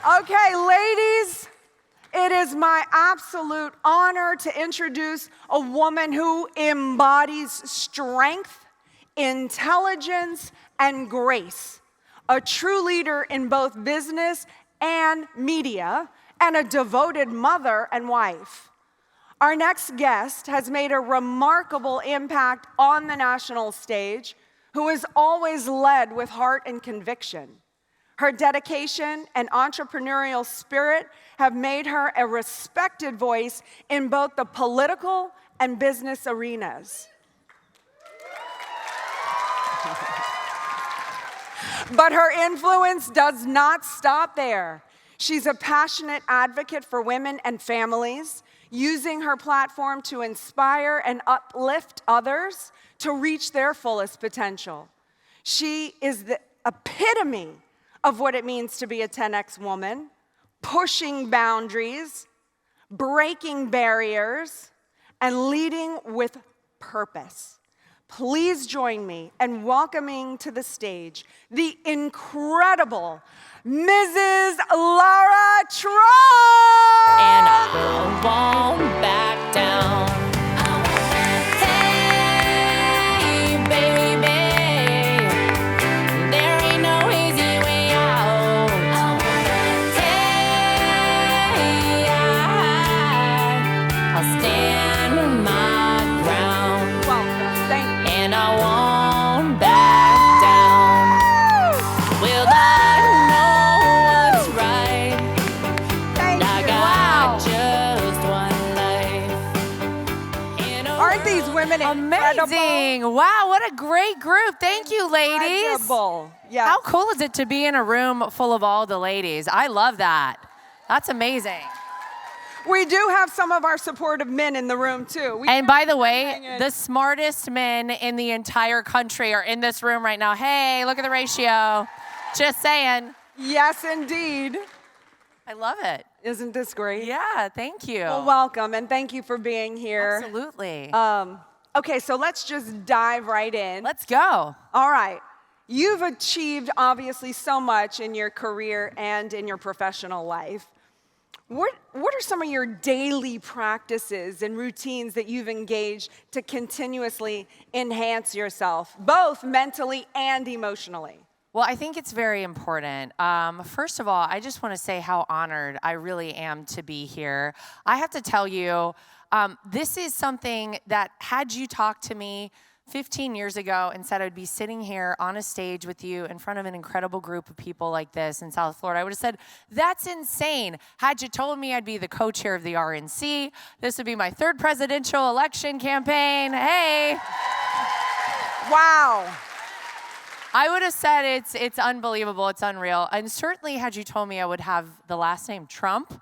Okay, ladies, it is my absolute honor to introduce a woman who embodies strength, intelligence, and grace. A true leader in both business and media, and a devoted mother and wife. Our next guest has made a remarkable impact on the national stage, who has always led with heart and conviction. Her dedication and entrepreneurial spirit have made her a respected voice in both the political and business arenas. But her influence does not stop there. She's a passionate advocate for women and families, using her platform to inspire and uplift others to reach their fullest potential. She is the epitome of what it means to be a 10X woman, pushing boundaries, breaking barriers, and leading with purpose. Please join me in welcoming to the stage the incredible Mrs. Lara Trump! And I won't back down. Hey, baby, there ain't no easy way out. Hey, I'll stand my ground. Welcome, thank you. And I won't back down. Will I know what's right? Thank I you. got just one life. And Aren't these women incredible? Amazing. Wow, what a great group. Thank you, ladies. Incredible. Yeah. How cool is it to be in a room full of all the ladies? I love that. That's amazing. We do have some of our supportive men in the room, too. And by the way, the smartest men in the entire country are in this room right now. Hey, look at the ratio. Just saying. Yes, indeed. I love it. Isn't this great? Yeah, thank you. Well, welcome, and thank you for being here. Absolutely. Okay, so let's just dive right in. Let's go. All right. You've achieved, obviously, so much in your career and in your professional life. What are some of your daily practices and routines that you've engaged to continuously enhance yourself, both mentally and emotionally? Well, I think it's very important. First of all, I just want to say how honored I really am to be here. I have to tell you, this is something that had you talked to me 15 years ago and said I'd be sitting here on a stage with you in front of an incredible group of people like this in South Florida, I would have said, that's insane. Had you told me I'd be the co-chair of the RNC, this would be my third presidential election campaign, hey. Wow. I would have said it's unbelievable, it's unreal. And certainly had you told me I would have the last name Trump,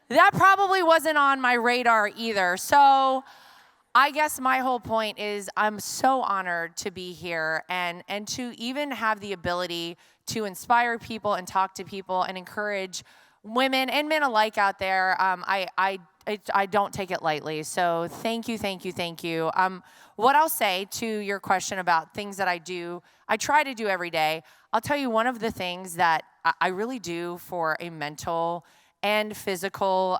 that probably wasn't on my radar either. So I guess my whole point is I'm so honored to be here and to even have the ability to inspire people and talk to people and encourage women and men alike out there. I don't take it lightly. So thank you, thank you, thank you. What I'll say to your question about things that I try to do every day, I'll tell you one of the things that I really do for a mental and physical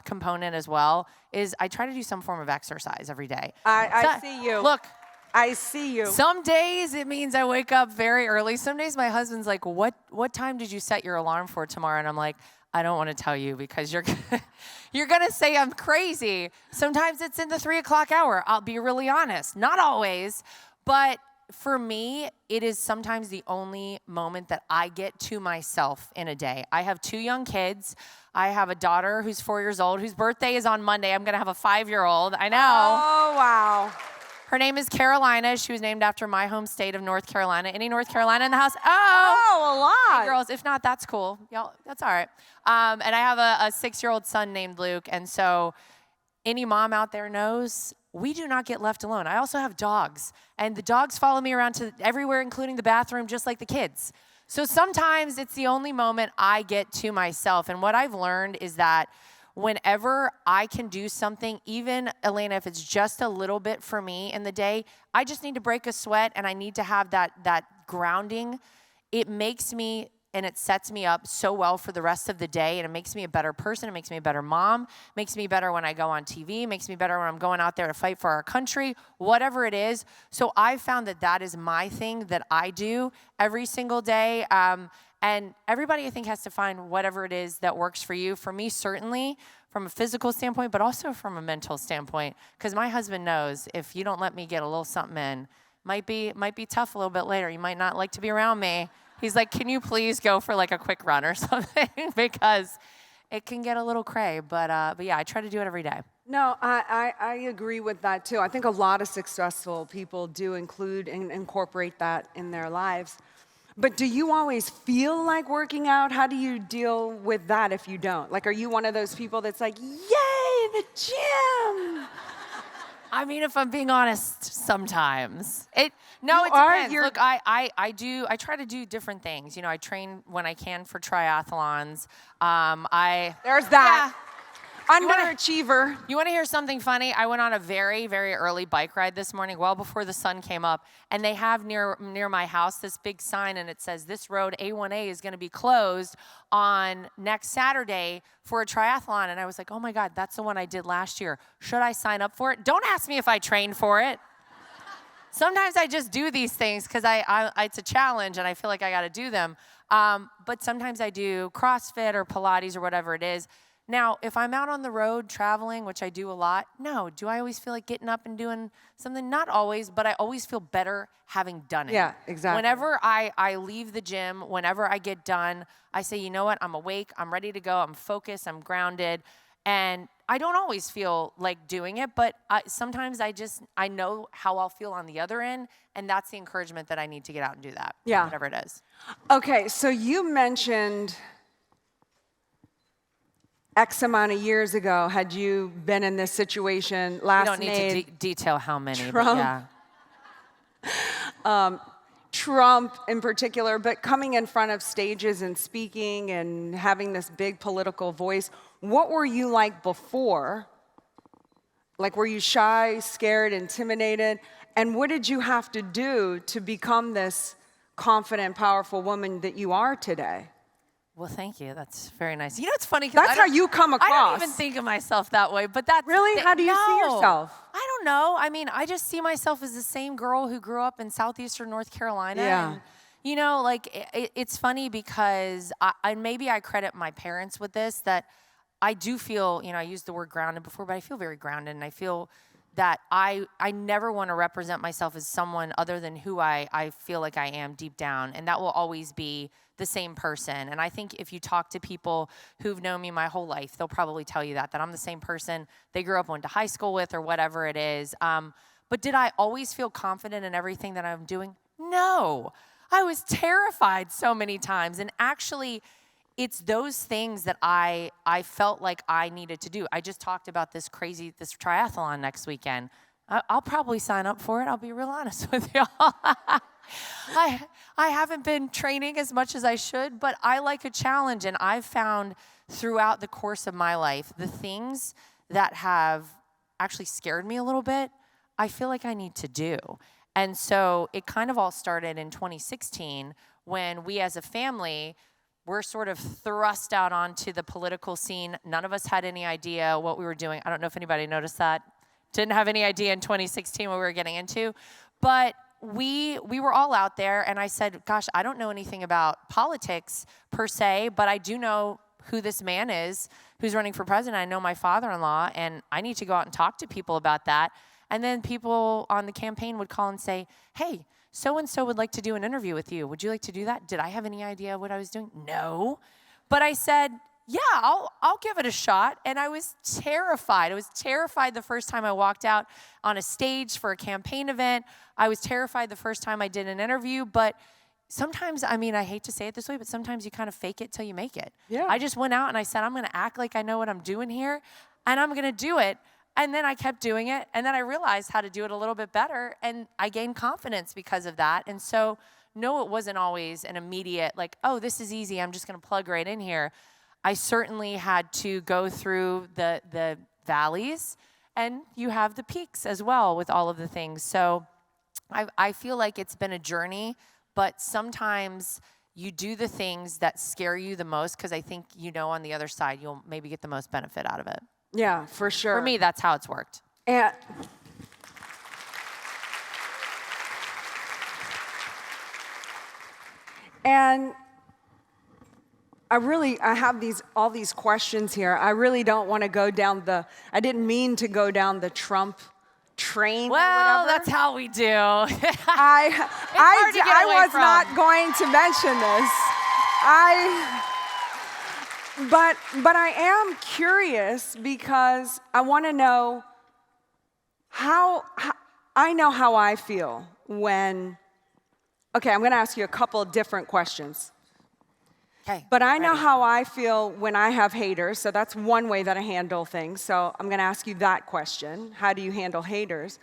component as well is I try to do some form of exercise every day. I see you. Look. I see you. Some days it means I wake up very early. Some days my husband's like, what time did you set your alarm for tomorrow? And I'm like, I don't want to tell you because you're going to say I'm crazy. Sometimes it's in the 3 o'clock hour. I'll be really honest. Not always, but for me, it is sometimes the only moment that I get to myself in a day. I have 2 young kids. I have a daughter who's 4 years old, whose birthday is on Monday. I'm going to have a 5-year-old. I know. Oh, wow. Her name is Carolina. She was named after my home state of North Carolina. Any North Carolina in the house? Oh, a lot. Hey, girls, if not, that's cool. Y'all, that's all right. And I have a 6-year-old son named Luke. And so any mom out there knows we do not get left alone. I also have dogs. And the dogs follow me around to everywhere, including the bathroom, just like the kids. So sometimes it's the only moment I get to myself. And what I've learned is that whenever I can do something, even, Elena, if it's just a little bit for me in the day, I just need to break a sweat and I need to have that grounding. It makes me and it sets me up so well for the rest of the day, and it makes me a better person. It makes me a better mom, makes me better when I go on TV, makes me better when I'm going out there to fight for our country, whatever it is. So I found that that is my thing that I do every single day. And everybody, I think, has to find whatever it is that works for you. For me, certainly, from a physical standpoint, but also from a mental standpoint, because my husband knows if you don't let me get a little something in, might be tough a little bit later. You might not like to be around me. He's like, can you please go for like a quick run or something? Because it can get a little cray. But yeah, I try to do it every day. No, I agree with that too. I think a lot of successful people do include and incorporate that in their lives. But do you always feel like working out? How do you deal with that if you don't? Like, are you one of those people that's like, yay, the gym? I mean, if I'm being honest, sometimes. It depends. Look, I try to do different things. You know, I train when I can for triathlons. There's that. Yeah. Underachiever. You want to hear something funny? I went on a very, very early bike ride this morning, well before the sun came up, and they have near my house this big sign, and it says, this road, A1A, is going to be closed on next Saturday for a triathlon. And I was like, oh my God, that's the one I did last year. Should I sign up for it? Don't ask me if I trained for it. Sometimes I just do these things because it's a challenge, and I feel like I got to do them. But sometimes I do CrossFit or Pilates or whatever it is. Now, if I'm out on the road traveling, which I do a lot, no. Do I always feel like getting up and doing something? Not always, but I always feel better having done it. Yeah, exactly. Whenever I leave the gym, whenever I get done, I say, you know what? I'm awake. I'm ready to go. I'm focused. I'm grounded. And I don't always feel like doing it, but sometimes I know how I'll feel on the other end, and that's the encouragement that I need to get out and do that. Yeah. Whatever it is. Okay, so you mentioned X amount of years ago, had you been in this situation last You don't need to detail how many, Trump, but yeah. Trump in particular, but coming in front of stages and speaking and having this big political voice, what were you like before? Like, were you shy, scared, intimidated? And what did you have to do to become this confident, powerful woman that you are today? Well, thank you. That's very nice. You know, it's funny. That's how you come across. I don't even think of myself that way, but that's... Really? How do you see yourself? I don't know. I mean, I just see myself as the same girl who grew up in southeastern North Carolina. Yeah. And, you know, like, it's funny because maybe I credit my parents with this, that I do feel, you know, I used the word grounded before, but I feel very grounded, and I feel that I never want to represent myself as someone other than who I feel like I am deep down, and that will always be the same person. And I think if you talk to people who've known me my whole life, they'll probably tell you that I'm the same person they grew up, went to high school with, or whatever it is. But did I always feel confident in everything that I'm doing? No. I was terrified so many times, and actually, it's those things that I felt like I needed to do. I just talked about this triathlon next weekend. I'll probably sign up for it. I'll be real honest with y'all. I haven't been training as much as I should, but I like a challenge, and I've found throughout the course of my life, the things that have actually scared me a little bit, I feel like I need to do. And so it kind of all started in 2016 when we as a family were sort of thrust out onto the political scene. None of us had any idea what we were doing. I don't know if anybody noticed that. Didn't have any idea in 2016 what we were getting into. But we were all out there, and I said, gosh, I don't know anything about politics per se, but I do know who this man is who's running for president. I know my father-in-law, and I need to go out and talk to people about that. And then people on the campaign would call and say, hey, so-and-so would like to do an interview with you. Would you like to do that? Did I have any idea what I was doing? No. But I said, yeah, I'll give it a shot. And I was terrified. I was terrified the first time I walked out on a stage for a campaign event. I was terrified the first time I did an interview. But sometimes, I mean, I hate to say it this way, but sometimes you kind of fake it till you make it. Yeah. I just went out and I said, I'm going to act like I know what I'm doing here, and I'm going to do it. And then I kept doing it, and then I realized how to do it a little bit better, and I gained confidence because of that. And so, no, it wasn't always an immediate, like, oh, this is easy, I'm just going to plug right in here. I certainly had to go through the valleys, and you have the peaks as well with all of the things. So I feel like it's been a journey, but sometimes you do the things that scare you the most, because I think on the other side you'll maybe get the most benefit out of it. Yeah, for sure. For me, that's how it's worked. And I have all these questions here. I really don't want to go down I didn't mean to go down the Trump train or Well, whatever. that's how we do. I was from. not going to mention this. But I am curious because I want to know how I know how I feel when. Okay, I'm going to ask you a couple of different questions. Okay. But I know ready. how I feel when I have haters, so that's one way that I handle things. So I'm going to ask you that question. How do you handle haters?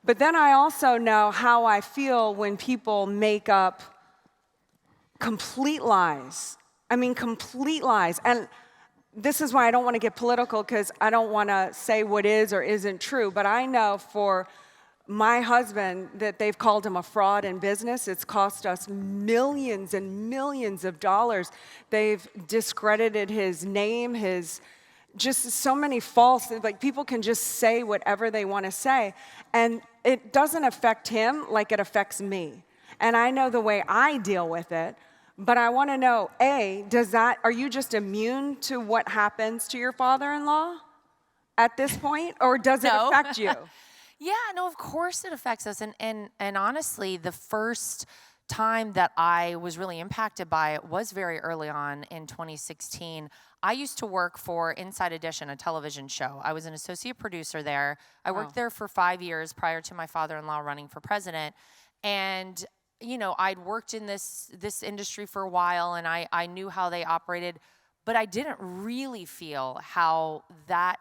But then I also know how I feel when people make up complete lies. I mean, complete lies. And this is why I don't want to get political, because I don't want to say what is or isn't true. But I know for my husband that they've called him a fraud in business. It's cost us millions and millions of dollars. They've discredited his name, just so many false, like people can just say whatever they want to say. And it doesn't affect him like it affects me. And I know the way I deal with it. But I want to know, are you just immune to what happens to your father-in-law at this point? Or does it affect you? Yeah, no, of course it affects us. And honestly, the first time that I was really impacted by it was very early on in 2016. I used to work for Inside Edition, a television show. I was an associate producer there. I worked there for 5 years prior to my father-in-law running for president. And, I'd worked in this industry for a while, and I knew how they operated, but I didn't really feel how that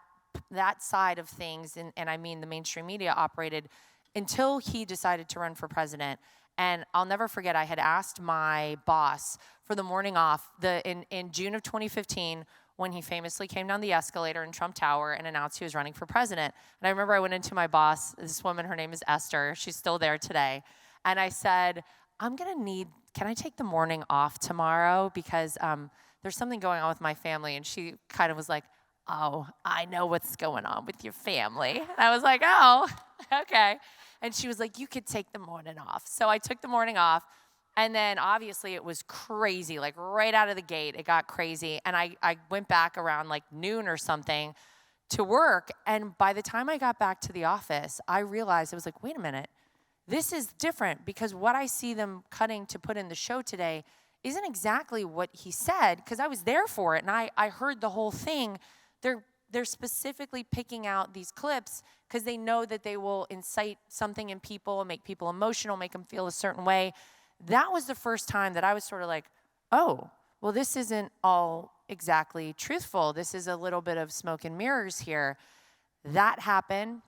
side of things, and I mean the mainstream media, operated until he decided to run for president. And I'll never forget, I had asked my boss for the morning off in June of 2015, when he famously came down the escalator in Trump Tower and announced he was running for president. And I remember I went into my boss, this woman, her name is Esther, she's still there today, and I said, can I take the morning off tomorrow? Because there's something going on with my family. And she kind of was like, oh, I know what's going on with your family. And I was like, oh, okay. And she was like, you could take the morning off. So I took the morning off. And then obviously it was crazy, like right out of the gate, it got crazy. And I went back around like noon or something to work. And by the time I got back to the office, I realized, I was like, wait a minute, this is different, because what I see them cutting to put in the show today isn't exactly what he said, because I was there for it and I heard the whole thing. They're specifically picking out these clips because they know that they will incite something in people, make people emotional, make them feel a certain way. That was the first time that I was sort of like, oh, well, this isn't all exactly truthful. This is a little bit of smoke and mirrors here. That happened.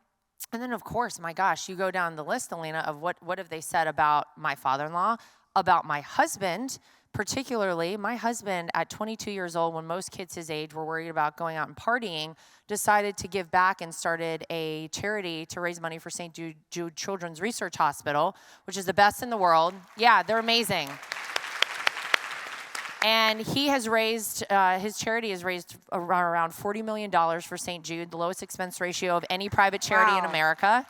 And then, of course, my gosh, you go down the list, Elena, of what have they said about my father-in-law, about my husband. Particularly, my husband, at 22 years old, when most kids his age were worried about going out and partying, decided to give back and started a charity to raise money for St. Jude Children's Research Hospital, which is the best in the world. Yeah, they're amazing. And he has raised, his charity has raised around $40 million for St. Jude, the lowest expense ratio of any private charity in America.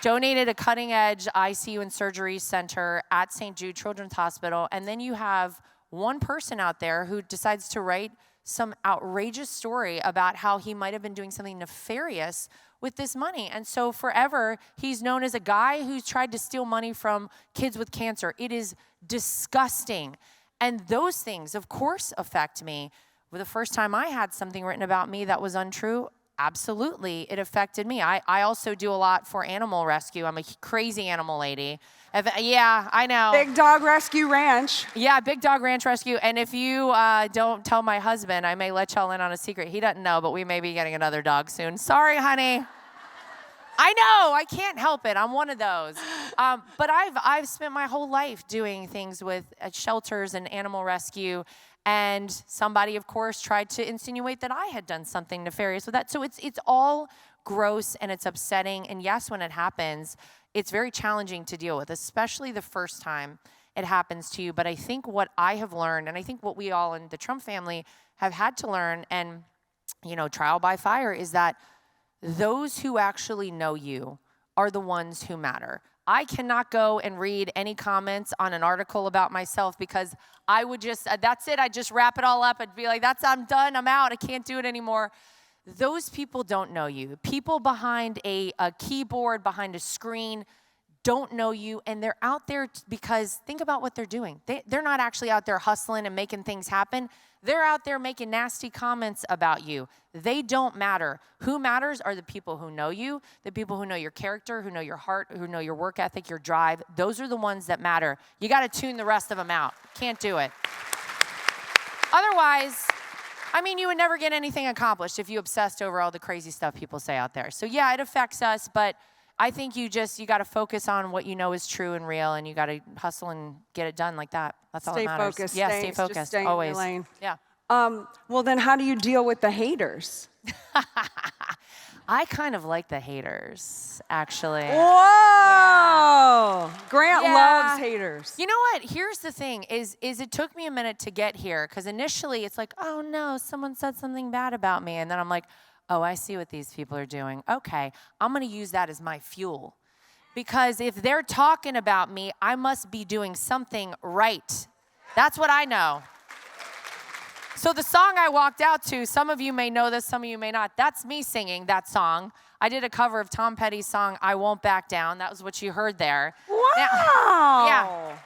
Donated a cutting-edge ICU and surgery center at St. Jude Children's Hospital. And then you have one person out there who decides to write some outrageous story about how he might have been doing something nefarious with this money. And so forever, he's known as a guy who's tried to steal money from kids with cancer. It is disgusting. And those things, of course, affect me. Well, the first time I had something written about me that was untrue, absolutely, it affected me. I also do a lot for animal rescue. I'm a crazy animal lady. Yeah, I know. Big Dog Rescue Ranch. Yeah, Big Dog Ranch Rescue. And if you don't tell my husband, I may let y'all in on a secret. He doesn't know, but we may be getting another dog soon. Sorry, honey. I know, I can't help it. I'm one of those. But I've spent my whole life doing things with shelters and animal rescue. And somebody, of course, tried to insinuate that I had done something nefarious with that. So it's all gross and it's upsetting. And yes, when it happens, it's very challenging to deal with, especially the first time. it happens to you. But I think what I have learned, and I think what we all in the Trump family have had to learn, and, trial by fire, is that those who actually know you are the ones who matter. I cannot go and read any comments on an article about myself because I would just, that's it, I'd just wrap it all up. I'd be like, I'm done, I'm out, I can't do it anymore. Those people don't know you. People behind a keyboard, behind a screen, don't know you, and they're out there because think about what they're doing. They're not actually out there hustling and making things happen. They're out there making nasty comments about you. They don't matter. Who matters are the people who know you, the people who know your character, who know your heart, who know your work ethic, your drive. Those are the ones that matter. You got to tune the rest of them out. Can't do it. Otherwise, you would never get anything accomplished if you obsessed over all the crazy stuff people say out there. So yeah, it affects us, but I think you got to focus on what you know is true and real, and you got to hustle and get it done like that. That's all that matters. Focused. Yeah, stay focused. Just stay always. In your lane. Yeah. Well, then how do you deal with the haters? I kind of like the haters, actually. Whoa! Grant loves haters. You know what? Here's the thing, is it took me a minute to get here, because initially it's like, oh no, someone said something bad about me. And then I'm like, oh, I see what these people are doing. Okay, I'm going to use that as my fuel. Because if they're talking about me, I must be doing something right. That's what I know. So the song I walked out to, some of you may know this, some of you may not. That's me singing that song. I did a cover of Tom Petty's song, I Won't Back Down. That was what you heard there. Wow. Yeah.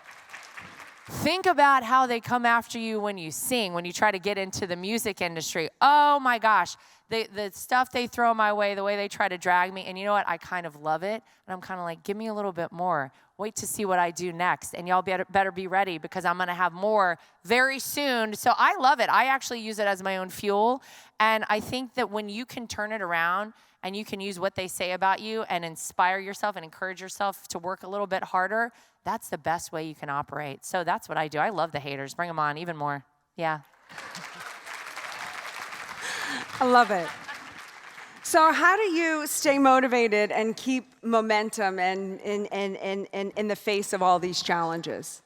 Think about how they come after you when you sing, when you try to get into the music industry. Oh my gosh, the stuff they throw my way, the way they try to drag me. And you know what? I kind of love it. And I'm kind of like, give me a little bit more. Wait to see what I do next. And y'all better be ready, because I'm going to have more very soon. So I love it. I actually use it as my own fuel. And I think that when you can turn it around and you can use what they say about you and inspire yourself and encourage yourself to work a little bit harder, that's the best way you can operate. So that's what I do. I love the haters. Bring them on even more. Yeah. I love it. So how do you stay motivated and keep momentum and in the face of all these challenges?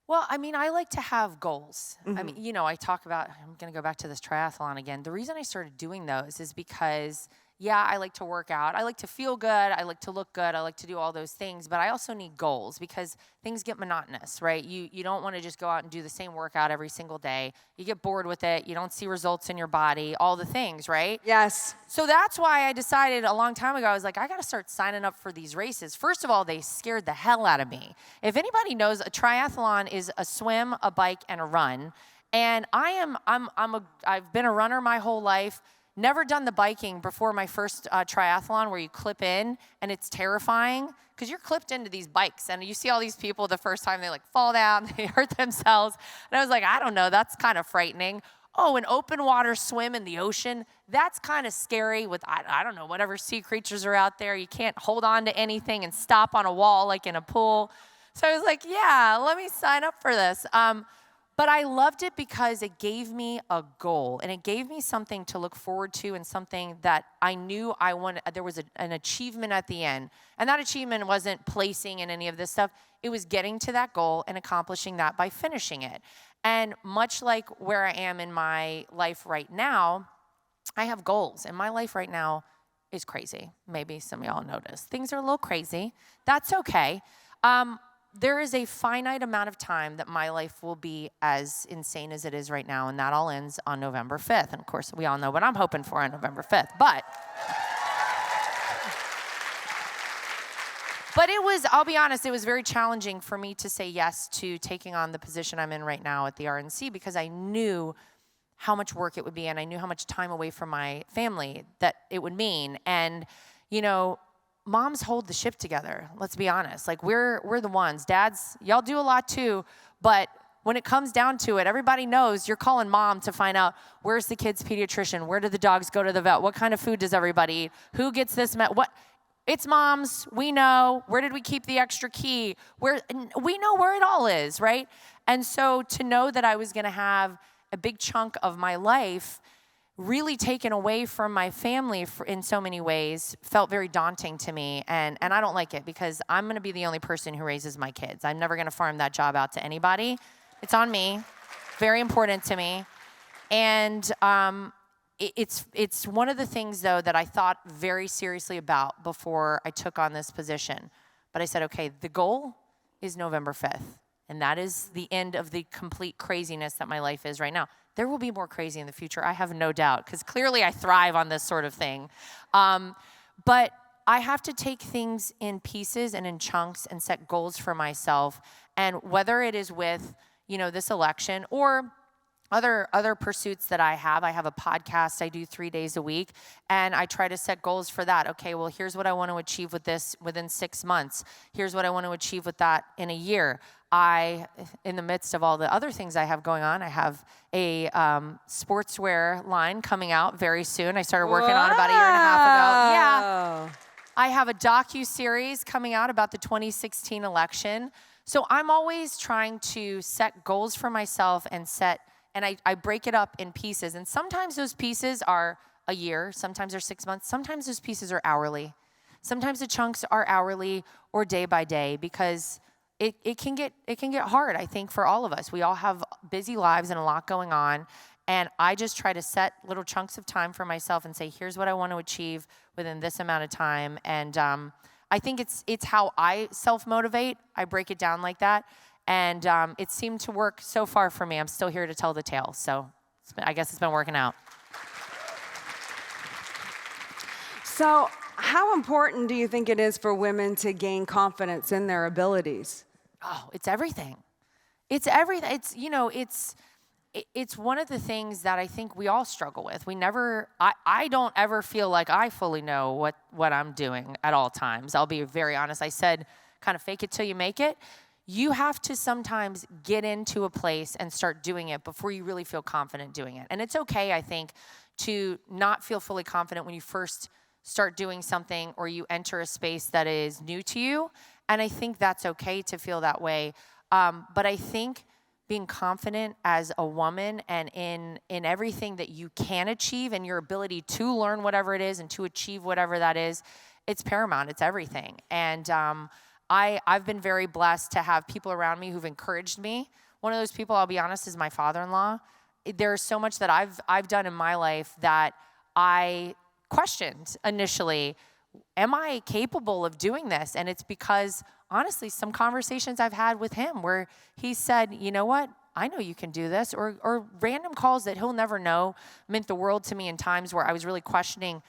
Well, I like to have goals. Mm-hmm. I talk about, I'm going to go back to this triathlon again. The reason I started doing those is because, yeah, I like to work out. I like to feel good. I like to look good. I like to do all those things. But I also need goals, because things get monotonous, right? You don't want to just go out and do the same workout every single day. You get bored with it. You don't see results in your body, all the things, right? Yes. So that's why I decided a long time ago, I was like, I got to start signing up for these races. First of all, they scared the hell out of me. If anybody knows, a triathlon is a swim, a bike, and a run. And I've been a runner my whole life. Never done the biking before my first triathlon, where you clip in, and it's terrifying because you're clipped into these bikes, and you see all these people the first time, they fall down, they hurt themselves. And I was like, I don't know, that's kind of frightening. Oh, an open water swim in the ocean, that's kind of scary with, I don't know, whatever sea creatures are out there. You can't hold on to anything and stop on a wall like in a pool. So I was like, yeah, let me sign up for this. But I loved it because it gave me a goal, and it gave me something to look forward to, and something that I knew I wanted. There was an achievement at the end. And that achievement wasn't placing in any of this stuff. It was getting to that goal and accomplishing that by finishing it. And much like where I am in my life right now, I have goals. And my life right now is crazy. Maybe some of y'all noticed. Things are a little crazy. That's okay. There is a finite amount of time that my life will be as insane as it is right now, and that all ends on November 5th. And of course, we all know what I'm hoping for on November 5th. But I'll be honest, it was very challenging for me to say yes to taking on the position I'm in right now at the RNC, because I knew how much work it would be, and I knew how much time away from my family that it would mean. And, moms hold the ship together. Let's be honest. We're the ones. Dads, y'all do a lot too, but when it comes down to it, everybody knows you're calling mom to find out, where's the kid's pediatrician? Where do the dogs go to the vet? What kind of food does everybody eat? Who gets this what? It's moms. We know. Where did we keep the extra key? We know where it all is, right? And so to know that I was going to have a big chunk of my life really taken away from my family in so many ways felt very daunting to me. And I don't like it because I'm going to be the only person who raises my kids. I'm never going to farm that job out to anybody. It's on me. Very important to me. And it's one of the things, though, that I thought very seriously about before I took on this position. But I said, okay, the goal is November 5th. And that is the end of the complete craziness that my life is right now. There will be more crazy in the future, I have no doubt, because clearly I thrive on this sort of thing. But I have to take things in pieces and in chunks and set goals for myself. And whether it is with, this election or other pursuits that I have a podcast I do 3 days a week, and I try to set goals for that. Okay, well, here's what I want to achieve with this within 6 months. Here's what I want to achieve with that in a year. In the midst of all the other things I have going on, I have a sportswear line coming out very soon. I started working on it about a year and a half ago. Yeah. I have a docu-series coming out about the 2016 election. So I'm always trying to set goals for myself and I break it up in pieces. And sometimes those pieces are a year, sometimes they're 6 months, sometimes those pieces are hourly. Sometimes the chunks are hourly or day by day, because it can get hard, I think, for all of us. We all have busy lives and a lot going on. And I just try to set little chunks of time for myself and say, here's what I want to achieve within this amount of time. And I think it's how I self-motivate. I break it down like that. And it seemed to work so far for me. I'm still here to tell the tale. So I guess it's been working out. So how important do you think it is for women to gain confidence in their abilities? Oh, it's everything. It's everything. It's one of the things that I think we all struggle with. I don't ever feel like I fully know what I'm doing at all times. I'll be very honest. I said, kind of fake it till you make it. You have to sometimes get into a place and start doing it before you really feel confident doing it. And it's okay, I think, to not feel fully confident when you first start doing something or you enter a space that is new to you. And I think that's okay to feel that way. But I think being confident as a woman and in everything that you can achieve and your ability to learn whatever it is and to achieve whatever that is, it's paramount. It's everything. And I've been very blessed to have people around me who've encouraged me. One of those people, I'll be honest, is my father-in-law. There's so much that I've done in my life that I questioned initially. Am I capable of doing this? And it's because, honestly, some conversations I've had with him where he said, you know what? I know you can do this. Or random calls that he'll never know meant the world to me in times where I was really questioning,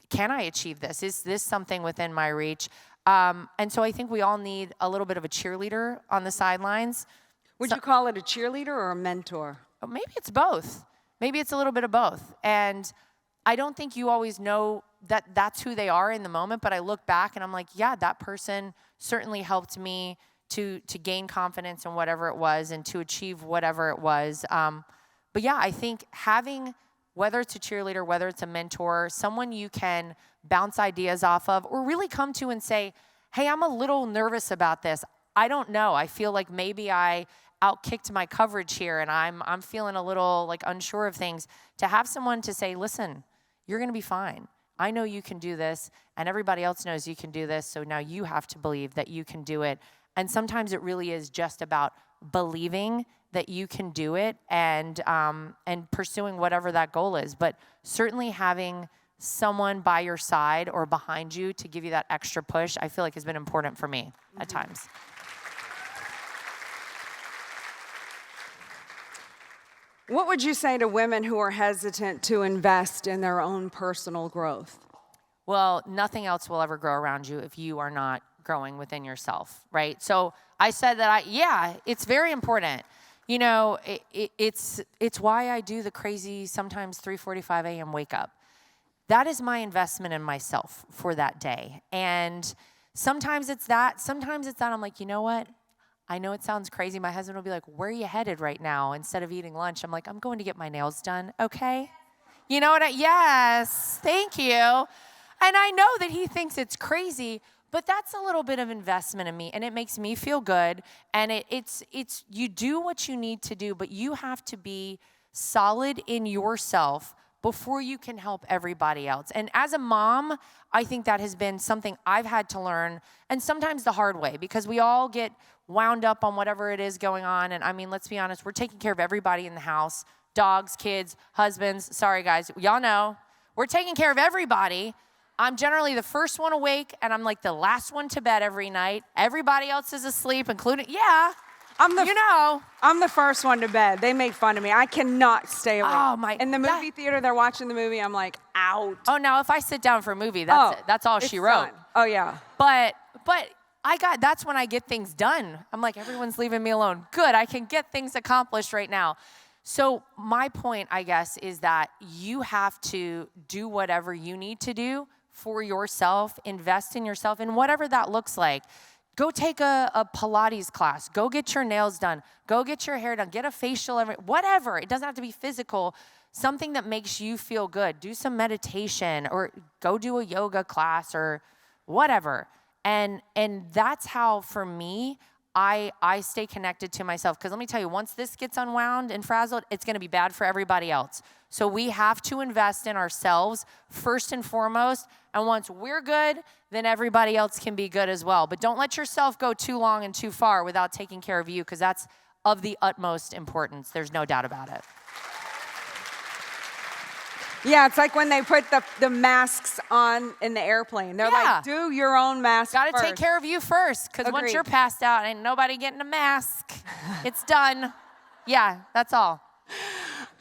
can I achieve this? Is this something within my reach? And so I think we all need a little bit of a cheerleader on the sidelines. Would you call it a cheerleader or a mentor? Maybe it's both. Maybe it's a little bit of both. And I don't think you always know that that's who they are in the moment, but I look back and I'm like, yeah, that person certainly helped me to gain confidence in whatever it was and to achieve whatever it was. But yeah, I think having, whether it's a cheerleader, whether it's a mentor, someone you can bounce ideas off of or really come to and say, hey, I'm a little nervous about this. I don't know. I feel like maybe I outkicked my coverage here and I'm feeling a little like unsure of things. To have someone to say, listen, you're going to be fine. I know you can do this, and everybody else knows you can do this, so now you have to believe that you can do it. And sometimes it really is just about believing that you can do it and pursuing whatever that goal is. But certainly having someone by your side or behind you to give you that extra push, I feel like has been important for me at times. What would you say to women who are hesitant to invest in their own personal growth? Well, nothing else will ever grow around you if you are not growing within yourself, right? So I said that it's very important. You know, it's why I do the crazy, sometimes 3:45 a.m. wake up. That is my investment in myself for that day. And sometimes it's that. I'm like, you know what? I know it sounds crazy. My husband will be like, where are you headed right now? Instead of eating lunch, I'm like, I'm going to get my nails done, okay? You know what? Yes, thank you. And I know that he thinks it's crazy, but that's a little bit of investment in me, and it makes me feel good. And it's you do what you need to do, but you have to be solid in yourself before you can help everybody else. And as a mom, I think that has been something I've had to learn, and sometimes the hard way, because we all get wound up on whatever it is going on. And I mean, let's be honest, we're taking care of everybody in the house, dogs, kids, husbands. Sorry, guys, y'all know. We're taking care of everybody. I'm generally the first one awake, and I'm like the last one to bed every night. Everybody else is asleep, including, I'm the first one to bed. They make fun of me. I cannot stay awake. Oh, my. In the movie theater, they're watching the movie. I'm like, out. Oh, now if I sit down for a movie, that's all she wrote. Done. Oh, yeah. But that's when I get things done. I'm like, everyone's leaving me alone. Good, I can get things accomplished right now. So my point, I guess, is that you have to do whatever you need to do for yourself, invest in yourself, and whatever that looks like. Go take a Pilates class. Go get your nails done. Go get your hair done. Get a facial, whatever. It doesn't have to be physical. Something that makes you feel good. Do some meditation or go do a yoga class or whatever. And that's how, for me, I stay connected to myself. Because let me tell you, once this gets unwound and frazzled, it's going to be bad for everybody else. So we have to invest in ourselves first and foremost. And once we're good, then everybody else can be good as well. But don't let yourself go too long and too far without taking care of you, because that's of the utmost importance. There's no doubt about it. Yeah, it's like when they put the masks on in the airplane. They're like, do your own mask Got to first. take care of you first, because once you're passed out, ain't nobody getting a mask. It's done. Yeah, that's all.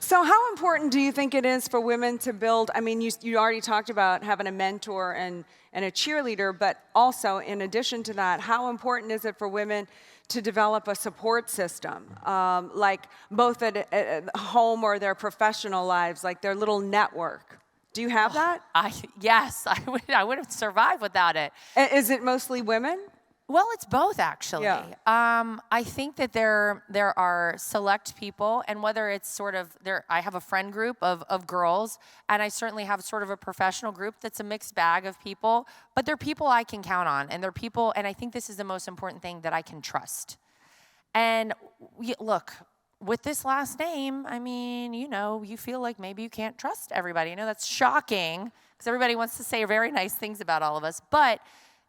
So how important do you think it is for women to build, I mean, you already talked about having a mentor and a cheerleader, but also in addition to that, how important is it for women to develop a support system, like both at home or their professional lives, like their little network? Do you have that? Yes, I would have survived without it. Is it mostly women? Well, it's both, actually. Yeah. I think that there are select people, and whether it's sort of I have a friend group of girls, and I certainly have sort of a professional group that's a mixed bag of people, but they're people I can count on, and they're people, and I think this is the most important thing, that I can trust. And look, with this last name, I mean, you feel like maybe you can't trust everybody. That's shocking, because everybody wants to say very nice things about all of us, but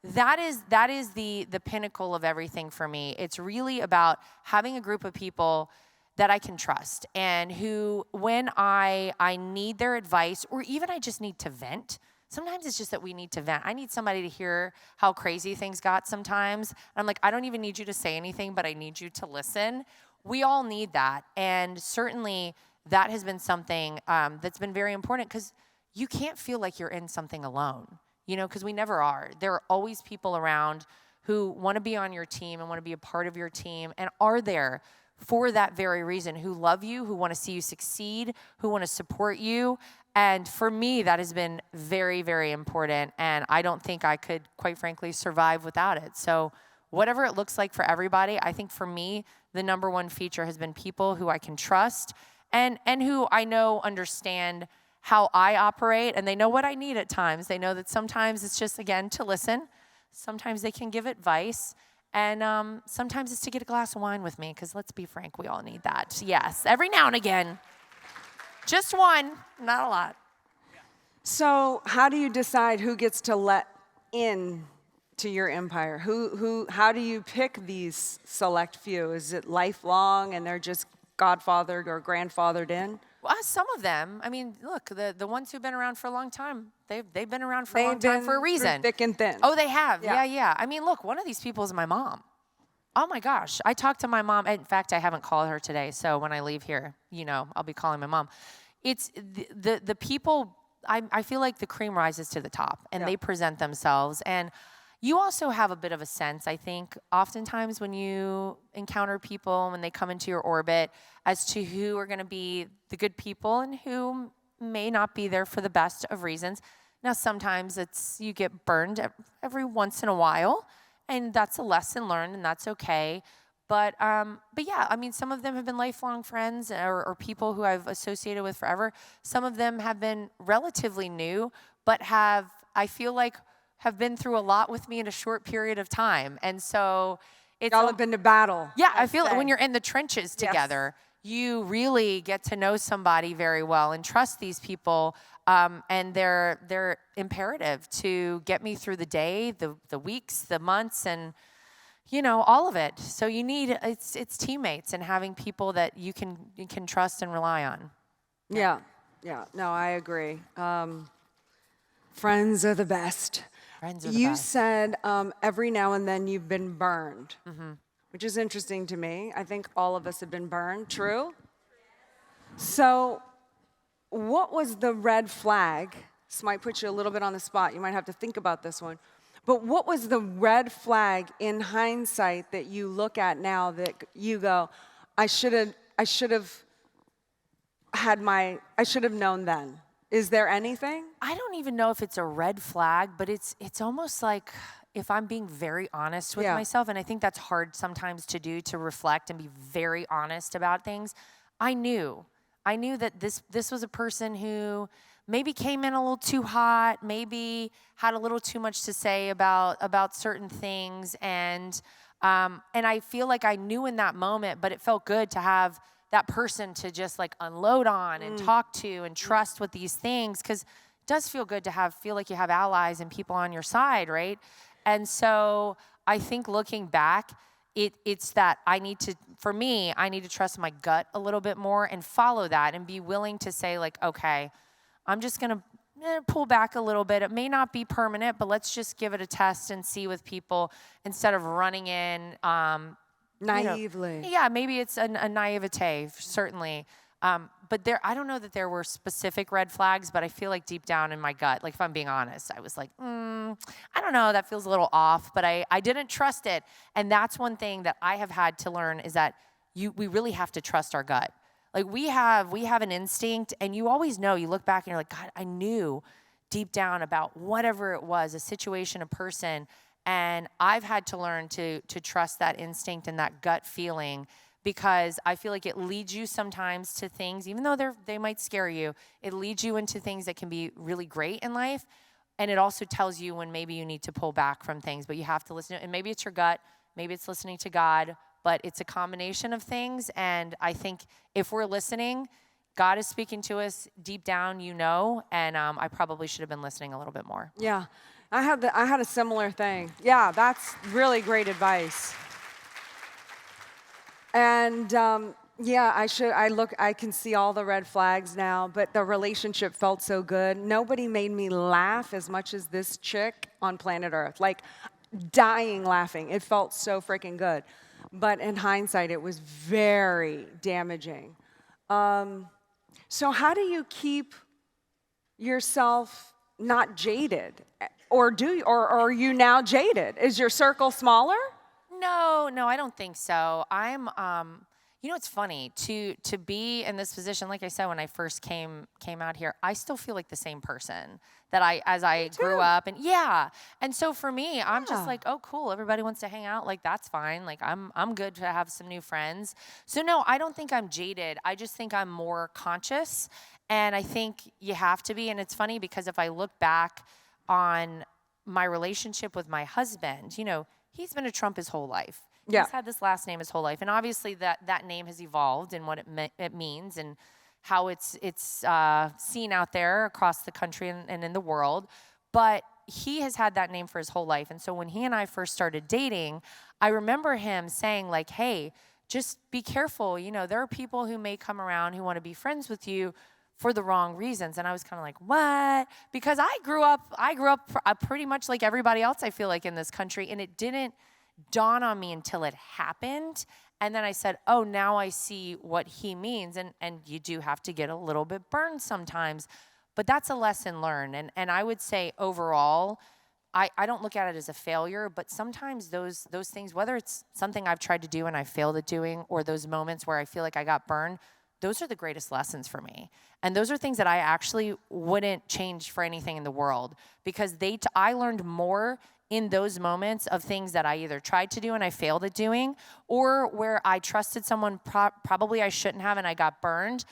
that is the pinnacle of everything for me. It's really about having a group of people that I can trust, and who, when I need their advice, or even I just need to vent. Sometimes it's just that we need to vent. I need somebody to hear how crazy things got sometimes. I'm like, I don't even need you to say anything, but I need you to listen. We all need that, and certainly that has been something that's been very important, because you can't feel like you're in something alone. Because we never are. There are always people around who want to be on your team and want to be a part of your team and are there for that very reason, who love you, who want to see you succeed, who want to support you. And for me, that has been very, very important. And I don't think I could, quite frankly, survive without it. So whatever it looks like for everybody, I think for me, the number one feature has been people who I can trust and who I know understand how I operate, and they know what I need at times. They know that sometimes it's just, again, to listen. Sometimes they can give advice, and sometimes it's to get a glass of wine with me, because let's be frank, we all need that. Yes, every now and again. Just one, not a lot. So how do you decide who gets to let in to your empire? How do you pick these select few? Is it lifelong and they're just godfathered or grandfathered in? Well, some of them. I mean, look, the ones who've been around for a long time, they've been around for a long time for a reason. Thick and thin. Oh, they have. Yeah. I mean, look, one of these people is my mom. Oh my gosh, I talked to my mom. In fact, I haven't called her today, so when I leave here, I'll be calling my mom. It's the people. I feel like the cream rises to the top, and they present themselves. And you also have a bit of a sense, I think, oftentimes when you encounter people, when they come into your orbit, as to who are going to be the good people and who may not be there for the best of reasons. Now, sometimes you get burned every once in a while, and that's a lesson learned, and that's okay. But yeah, I mean, some of them have been lifelong friends or people who I've associated with forever. Some of them have been relatively new, but I feel like, have been through a lot with me in a short period of time. And so it's... Y'all have been to battle. Yeah, I feel like when you're in the trenches together, you really get to know somebody very well and trust these people. And they're imperative to get me through the day, the weeks, the months, and all of it. So you need it's teammates and having people that you can trust and rely on. Yeah. No, I agree. Friends are the best. Friends are the You best. said every now and then you've been burned, which is interesting to me. I think all of us have been burned. True? So what was the red flag? This might put you a little bit on the spot. You might have to think about this one. But what was the red flag in hindsight that you look at now that you go, I should have known then? Is there anything? I don't even know if it's a red flag, but it's almost like, if I'm being very honest with myself, and I think that's hard sometimes to do, to reflect and be very honest about things. I knew that this was a person who maybe came in a little too hot, maybe had a little too much to say about certain things, and I feel like I knew in that moment, but it felt good to have that person to just like unload on and talk to and trust with these things, because it does feel good to feel like you have allies and people on your side, right? And so I think looking back, it's that I need to trust my gut a little bit more and follow that and be willing to say, like, okay, I'm just going to pull back a little bit. It may not be permanent, but let's just give it a test and see with people instead of running in. Naively. Maybe it's a naivete, certainly. But I don't know that there were specific red flags, but I feel like deep down in my gut, like if I'm being honest, I was like, I don't know, that feels a little off, but I didn't trust it. And that's one thing that I have had to learn, is that we really have to trust our gut. Like we have an instinct, and you always know, you look back and you're like, God, I knew deep down about whatever it was, a situation, a person. And I've had to learn to trust that instinct and that gut feeling, because I feel like it leads you sometimes to things, even though they might scare you, it leads you into things that can be really great in life. And it also tells you when maybe you need to pull back from things, but you have to listen to it. And maybe it's your gut, maybe it's listening to God, but it's a combination of things. And I think if we're listening, God is speaking to us deep down, and I probably should have been listening a little bit more. Yeah. I had a similar thing. Yeah, that's really great advice. And I can see all the red flags now, but the relationship felt so good. Nobody made me laugh as much as this chick on planet Earth. Like, dying laughing. It felt so freaking good. But in hindsight, it was very damaging. So how do you keep yourself not jaded? Or are you now jaded? Is your circle smaller? No, I don't think so. I'm, it's funny to be in this position. Like I said, when I first came out here, I still feel like the same person that I grew up. And so for me, I'm just like, oh, cool. Everybody wants to hang out. Like, that's fine. Like, I'm good to have some new friends. So no, I don't think I'm jaded. I just think I'm more conscious, and I think you have to be. And it's funny because if I look back on my relationship with my husband, he's been a Trump his whole life. Yeah. He's had this last name his whole life. And obviously that name has evolved and what it means and how it's seen out there across the country and in the world. But he has had that name for his whole life. And so when he and I first started dating, I remember him saying, like, hey, just be careful. There are people who may come around who want to be friends with you for the wrong reasons. And I was kind of like, what? Because I grew up pretty much like everybody else, I feel like, in this country, and it didn't dawn on me until it happened. And then I said, oh, now I see what he means. And you do have to get a little bit burned sometimes, but that's a lesson learned. And I would say overall, I don't look at it as a failure, but sometimes those things, whether it's something I've tried to do and I failed at doing, or those moments where I feel like I got burned, those are the greatest lessons for me. And those are things that I actually wouldn't change for anything in the world, because I learned more in those moments of things that I either tried to do and I failed at doing, or where I trusted someone probably I shouldn't have and I got burned,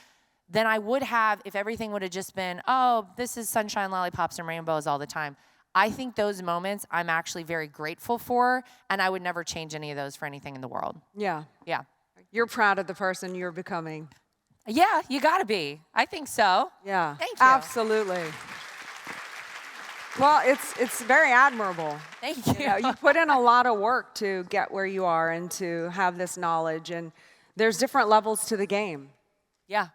than I would have if everything would have just been, oh, this is sunshine, lollipops, and rainbows all the time. I think those moments I'm actually very grateful for, and I would never change any of those for anything in the world. Yeah. Yeah. You're proud of the person you're becoming. Yeah, you gotta be. I think so. Yeah. Thank you. Absolutely. Well, it's very admirable. Thank you. You know, you put in a lot of work to get where you are and to have this knowledge, and there's different levels to the game. Yeah.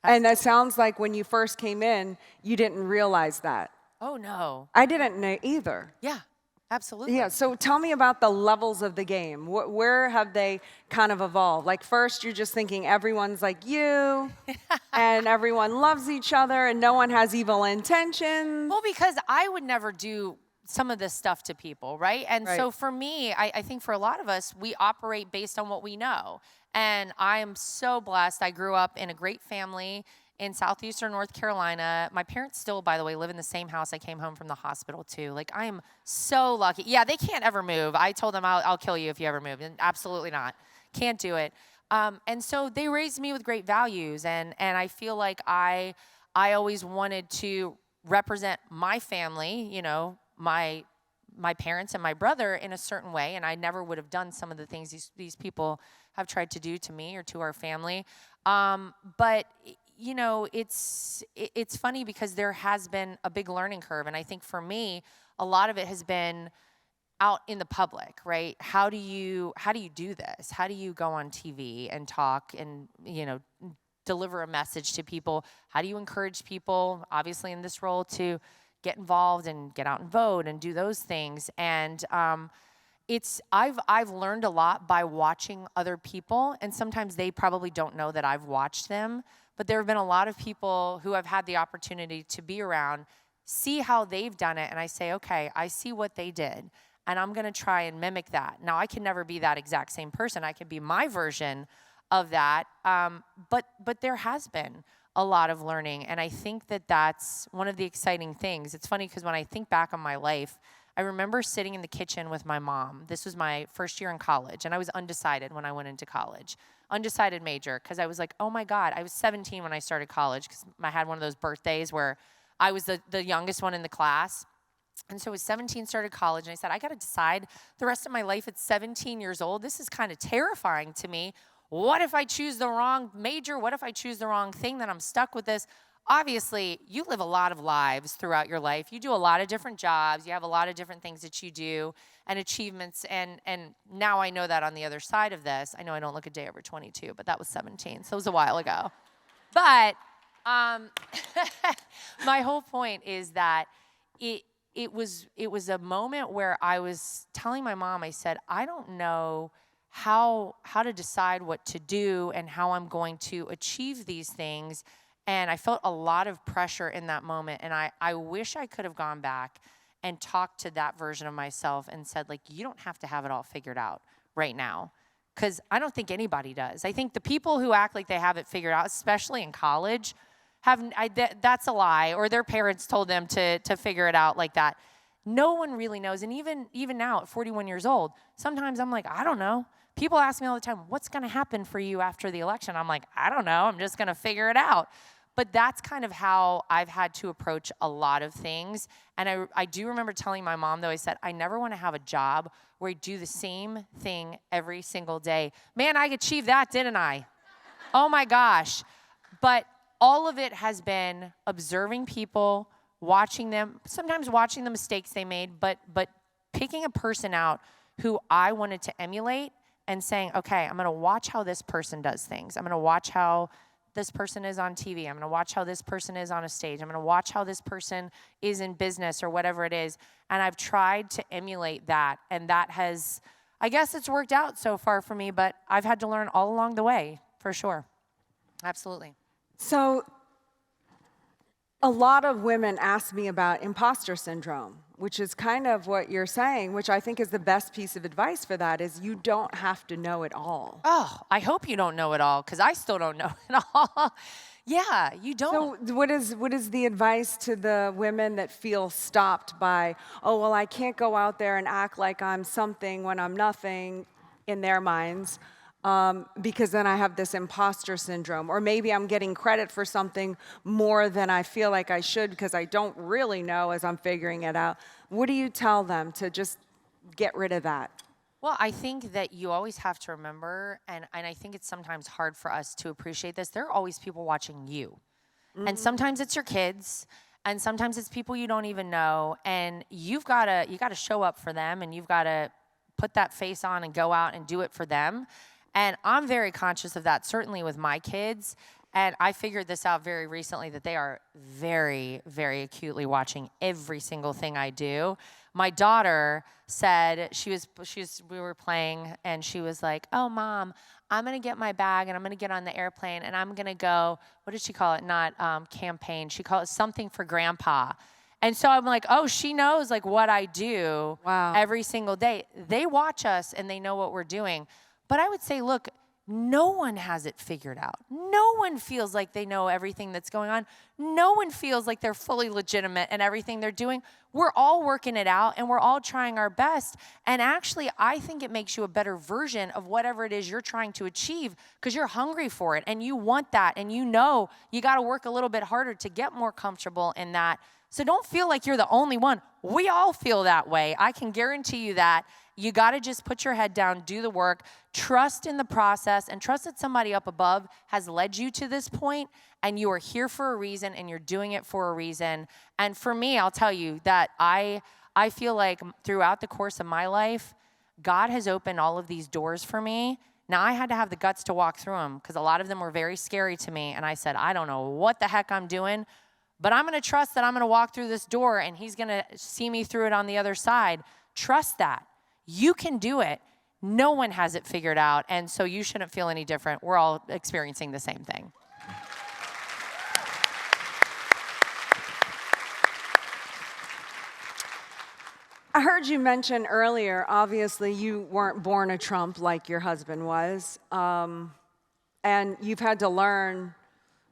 And it sounds like when you first came in, you didn't realize that. Oh, no. I didn't know either. Yeah, absolutely. Yeah, so tell me about the levels of the game. Where have they kind of evolved? Like first, you're just thinking everyone's like you, and everyone loves each other, and no one has evil intentions. Well, because I would never do some of this stuff to people, right? And so for me, I think for a lot of us, we operate based on what we know. And I am so blessed. I grew up in a great family in southeastern North Carolina. My parents still, by the way, live in the same house I came home from the hospital to. Like, I am so lucky. Yeah, they can't ever move. I told them, I'll kill you if you ever move. And absolutely not. Can't do it. And so they raised me with great values. And I feel like I always wanted to represent my family, you know, my parents and my brother in a certain way. And I never would have done some of the things these people have tried to do to me or to our family. But you know, it's funny because there has been a big learning curve. And I think for me, a lot of it has been out in the public, right? How do you do this? How do you go on TV and talk and, you know, deliver a message to people? How do you encourage people, obviously in this role, to get involved and get out and vote and do those things? And I've learned a lot by watching other people, and sometimes they probably don't know that I've watched them, but there have been a lot of people who I've had the opportunity to be around, see how they've done it, and I say, okay, I see what they did, and I'm gonna try and mimic that. Now, I can never be that exact same person. I can be my version of that, but there has been a lot of learning, and I think that that's one of the exciting things. It's funny because when I think back on my life, I remember sitting in the kitchen with my mom. This was my first year in college, and I was undecided when I went into college. Undecided major, because I was like, oh my God, I was 17 when I started college, because I had one of those birthdays where I was the youngest one in the class. And so I was 17, started college, and I said, I gotta decide the rest of my life at 17 years old. This is kind of terrifying to me. What if I choose the wrong major? What if I choose the wrong thing? Then I'm stuck with this. Obviously, you live a lot of lives throughout your life. You do a lot of different jobs. You have a lot of different things that you do and achievements. And now I know that on the other side of this, I know I don't look a day over 22, but that was 17, so it was a while ago. But my whole point is that it was a moment where I was telling my mom, I said, I don't know how to decide what to do and how I'm going to achieve these things. And I felt a lot of pressure in that moment. And I wish I could have gone back and talked to that version of myself and said, like, you don't have to have it all figured out right now. Because I don't think anybody does. I think the people who act like they have it figured out, especially in college, that's a lie. Or their parents told them to figure it out like that. No one really knows. And even now at 41 years old, sometimes I'm like, I don't know. People ask me all the time, what's going to happen for you after the election? I'm like, I don't know. I'm just going to figure it out. But that's kind of how I've had to approach a lot of things. And I do remember telling my mom, though, I said, I never want to have a job where I do the same thing every single day. Man, I achieved that, didn't I? Oh, my gosh. But all of it has been observing people, watching them, sometimes watching the mistakes they made, but picking a person out who I wanted to emulate and saying, okay, I'm going to watch how this person does things. I'm going to watch how this person is on TV. I'm going to watch how this person is on a stage. I'm going to watch how this person is in business or whatever it is. And I've tried to emulate that. And that has, I guess it's worked out so far for me, but I've had to learn all along the way, for sure. Absolutely. So a lot of women ask me about imposter syndrome, which is kind of what you're saying, which I think is the best piece of advice for that, is you don't have to know it all. Oh, I hope you don't know it all, because I still don't know it all. Yeah, you don't. So what is the advice to the women that feel stopped by, oh, well, I can't go out there and act like I'm something when I'm nothing in their minds, because then I have this imposter syndrome, or maybe I'm getting credit for something more than I feel like I should because I don't really know as I'm figuring it out. What do you tell them to just get rid of that? Well, I think that you always have to remember, and I think it's sometimes hard for us to appreciate this. There are always people watching you. And sometimes it's your kids, and sometimes it's people you don't even know. And you gotta show up for them, and you've gotta put that face on and go out and do it for them. And I'm very conscious of that, certainly with my kids. And I figured this out very recently that they are very, very acutely watching every single thing I do. My daughter said we were playing and she was like, "Oh, Mom, I'm gonna get my bag and I'm gonna get on the airplane and I'm gonna go." What did she call it? Not campaign. She called it something for Grandpa. And so I'm like, oh, she knows like what I do every single day. They watch us and they know what we're doing. But I would say, look, no one has it figured out. No one feels like they know everything that's going on. No one feels like they're fully legitimate in everything they're doing. We're all working it out and we're all trying our best. And actually, I think it makes you a better version of whatever it is you're trying to achieve because you're hungry for it and you want that and you know you got to work a little bit harder to get more comfortable in that. So don't feel like you're the only one. We all feel that way. I can guarantee you that. You got to just put your head down, do the work, trust in the process, and trust that somebody up above has led you to this point, and you are here for a reason, and you're doing it for a reason. And for me, I'll tell you that I feel like throughout the course of my life, God has opened all of these doors for me. Now, I had to have the guts to walk through them because a lot of them were very scary to me, and I said, I don't know what the heck I'm doing, but I'm going to trust that I'm going to walk through this door, and He's going to see me through it on the other side. Trust that. You can do it. No one has it figured out, and so you shouldn't feel any different. We're all experiencing the same thing. I heard you mention earlier, obviously, you weren't born a Trump like your husband was, and you've had to learn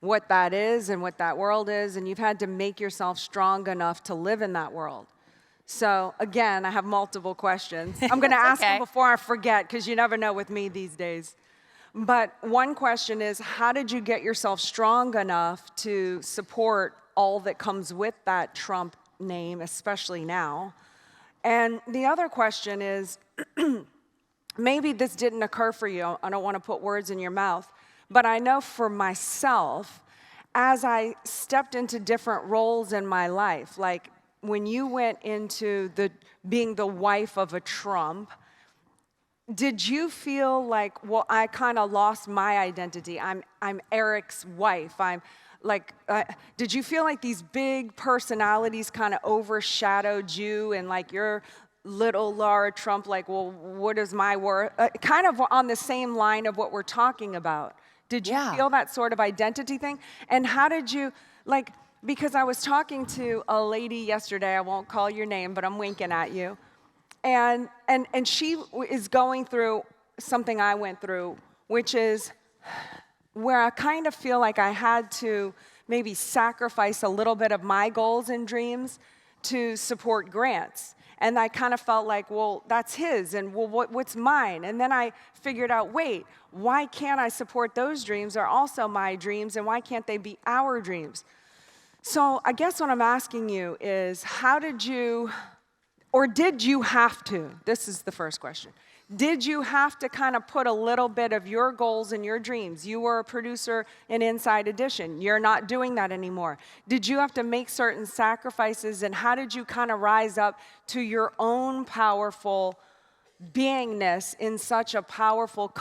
what that is and what that world is, and you've had to make yourself strong enough to live in that world. So, again, I have multiple questions. I'm going to ask them before I forget, because you never know with me these days. But one question is, how did you get yourself strong enough to support all that comes with that Trump name, especially now? And the other question is, maybe this didn't occur for you. I don't want to put words in your mouth. But I know for myself, as I stepped into different roles in my life, like when you went into being the wife of a Trump, did you feel like, well, I kind of lost my identity? I'm Eric's wife. Did you feel like these big personalities kind of overshadowed you and like your little Lara Trump, like, well, what is my worth? Kind of on the same line of what we're talking about. Did you feel that sort of identity thing? And how did you, like, because I was talking to a lady yesterday, I won't call your name, but I'm winking at you. And she is going through something I went through, which is where I kind of feel like I had to maybe sacrifice a little bit of my goals and dreams to support Grant's. And I kind of felt like, well, that's his, and well, what's mine? And then I figured out, wait, why can't I support those dreams? They're also my dreams, and why can't they be our dreams? So I guess what I'm asking you is, how did you, or did you have to? This is the first question. Did you have to kind of put a little bit of your goals and your dreams? You were a producer in Inside Edition. You're not doing that anymore. Did you have to make certain sacrifices, and how did you kind of rise up to your own powerful beingness in such a powerful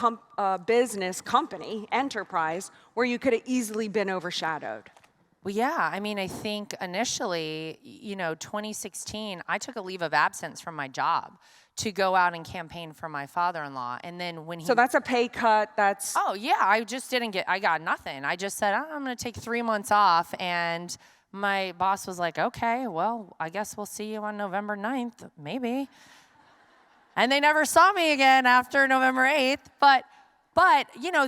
business, company, enterprise, where you could have easily been overshadowed? Well, yeah. I mean, I think initially, 2016, I took a leave of absence from my job to go out and campaign for my father-in-law. And then when he... So that's a pay cut, that's... Oh, yeah. I got nothing. I just said, I'm going to take 3 months off. And my boss was like, okay, well, I guess we'll see you on November 9th, maybe. And they never saw me again after November 8th. But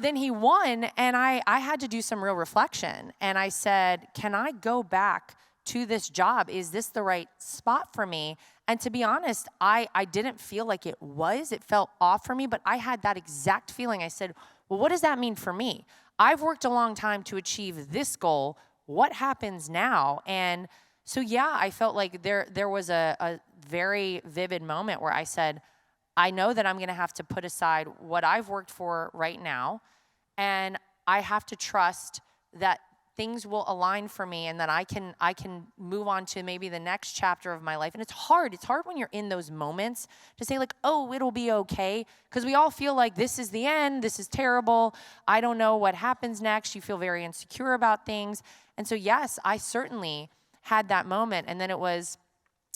then he won, and I had to do some real reflection. And I said, can I go back to this job? Is this the right spot for me? And to be honest, I didn't feel like it was. It felt off for me, but I had that exact feeling. I said, well, what does that mean for me? I've worked a long time to achieve this goal. What happens now? And so, yeah, I felt like there was a very vivid moment where I said, I know that I'm going to have to put aside what I've worked for right now, and I have to trust that things will align for me and that I can move on to maybe the next chapter of my life. And it's hard when you're in those moments to say like, oh, it'll be okay, because we all feel like this is the end, this is terrible, I don't know what happens next. You feel very insecure about things. And so yes, I certainly had that moment. And then it was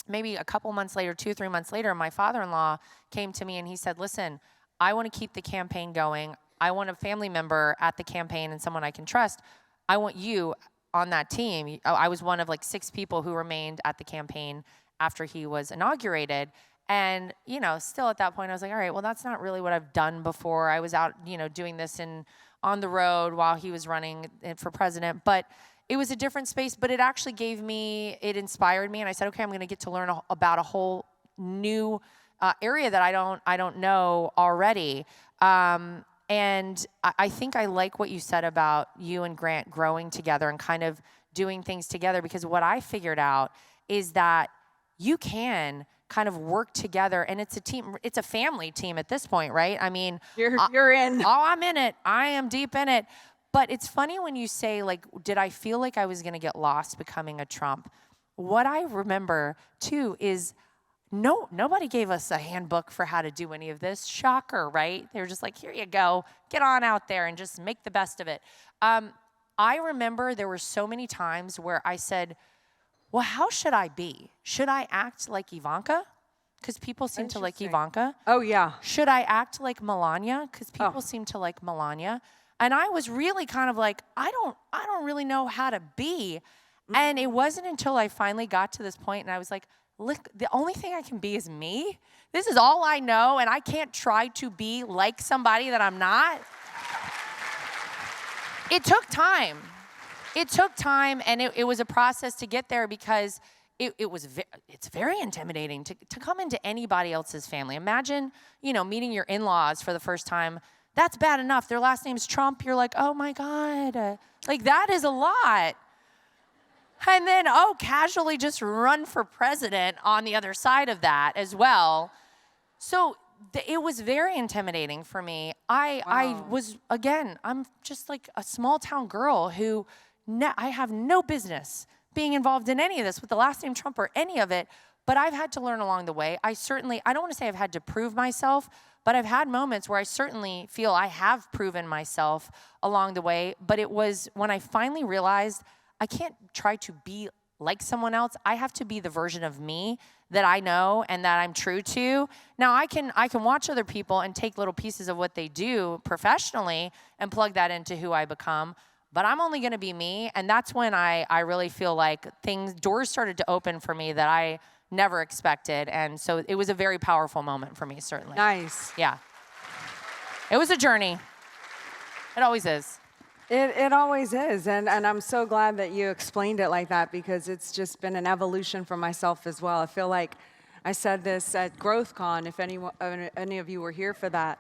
maybe a couple months later, 2 or 3 months later, my father-in-law came to me and he said, listen, I want to keep the campaign going. I want a family member at the campaign and someone I can trust. I want you on that team. I was one of like 6 people who remained at the campaign after he was inaugurated. And, still at that point, I was like, all right, well, that's not really what I've done before. I was out, doing this on the road while he was running for president. But it was a different space, but it actually it inspired me. And I said, okay, I'm going to get to learn about a whole new area that I don't know already. And I think I like what you said about you and Grant growing together and kind of doing things together, because what I figured out is that you can kind of work together, and it's a team, it's a family team at this point, right? I mean, You're in. Oh, I'm in it. I am deep in it. But it's funny when you say, like, did I feel like I was going to get lost becoming a Trump? What I remember, too, is nobody gave us a handbook for how to do any of this. Shocker, right? They were just like, here you go. Get on out there and just make the best of it. I remember there were so many times where I said, well, how should I be? Should I act like Ivanka? Because people seem to like Ivanka. Oh, yeah. Should I act like Melania? Because people seem to like Melania. And I was really kind of like, I don't really know how to be. And it wasn't until I finally got to this point and I was like, look, the only thing I can be is me. This is all I know, and I can't try to be like somebody that I'm not. It took time. And it was a process to get there, because it's very intimidating to come into anybody else's family. Imagine, meeting your in-laws for the first time. That's bad enough. Their last name's Trump. You're like, oh my God. Like, that is a lot. And then, casually just run for president on the other side of that as well. So it was very intimidating for me. I was, again, I'm just like a small town girl who I have no business being involved in any of this with the last name Trump or any of it. But I've had to learn along the way. I don't want to say I've had to prove myself, but I've had moments where I certainly feel I have proven myself along the way. But it was when I finally realized I can't try to be like someone else. I have to be the version of me that I know and that I'm true to. Now, I can watch other people and take little pieces of what they do professionally and plug that into who I become. But I'm only going to be me. And that's when I really feel like doors started to open for me that I never expected. And so it was a very powerful moment for me, certainly. Nice. Yeah. It was a journey. It always is. It always is, and I'm so glad that you explained it like that, because it's just been an evolution for myself as well. I feel like I said this at GrowthCon, if any of you were here for that.